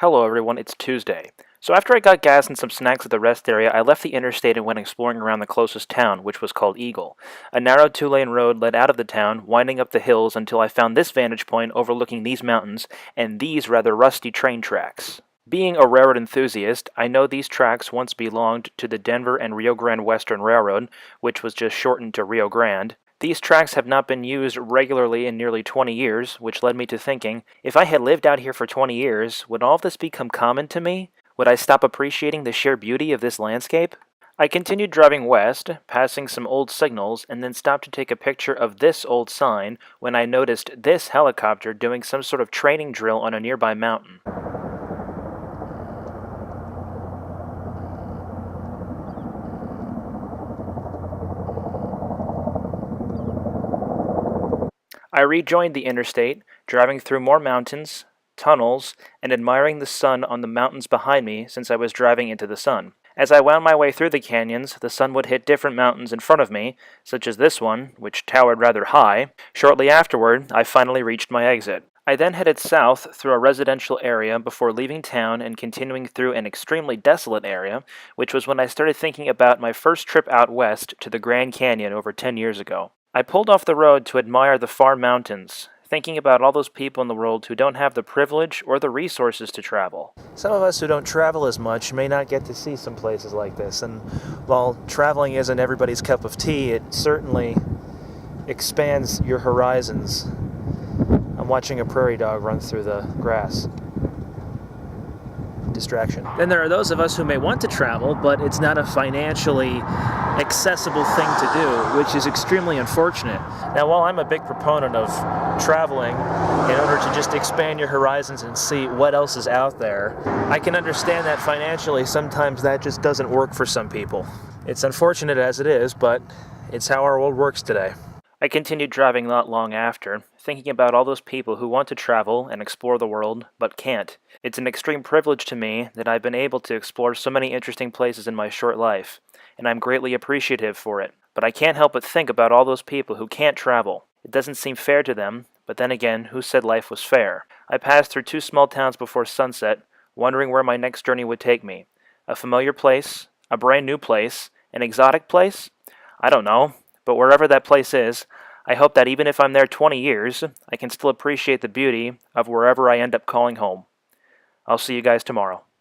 Hello everyone, it's Tuesday. So after I got gas and some snacks at the rest area, I left the interstate and went exploring around the closest town, which was called Eagle. A narrow two-lane road led out of the town, winding up the hills until I found this vantage point overlooking these mountains and these rather rusty train tracks. Being a railroad enthusiast, I know these tracks once belonged to the Denver and Rio Grande Western Railroad, which was just shortened to Rio Grande. These tracks have not been used regularly in nearly 20 years, which led me to thinking, if I had lived out here for 20 years, would all of this become common to me? Would I stop appreciating the sheer beauty of this landscape? I continued driving west, passing some old signals, and then stopped to take a picture of this old sign when I noticed this helicopter doing some sort of training drill on a nearby mountain. I rejoined the interstate, driving through more mountains, tunnels, and admiring the sun on the mountains behind me since I was driving into the sun. As I wound my way through the canyons, the sun would hit different mountains in front of me, such as this one, which towered rather high. Shortly afterward, I finally reached my exit. I then headed south through a residential area before leaving town and continuing through an extremely desolate area, which was when I started thinking about my first trip out west to the Grand Canyon over 10 years ago. I pulled off the road to admire the far mountains, thinking about all those people in the world who don't have the privilege or the resources to travel. Some of us who don't travel as much may not get to see some places like this, and while traveling isn't everybody's cup of tea, it certainly expands your horizons. I'm watching a prairie dog run through the grass. Distraction. Then there are those of us who may want to travel, but it's not a financially accessible thing to do, which is extremely unfortunate. Now, while I'm a big proponent of traveling in order to just expand your horizons and see what else is out there, I can understand that financially sometimes that just doesn't work for some people. It's unfortunate as it is, but it's how our world works today. I continued driving not long after, thinking about all those people who want to travel and explore the world, but can't. It's an extreme privilege to me that I've been able to explore so many interesting places in my short life, and I'm greatly appreciative for it. But I can't help but think about all those people who can't travel. It doesn't seem fair to them, but then again, who said life was fair? I passed through two small towns before sunset, wondering where my next journey would take me. A familiar place, a brand new place, an exotic place? I don't know. But wherever that place is, I hope that even if I'm there 20 years, I can still appreciate the beauty of wherever I end up calling home. I'll see you guys tomorrow.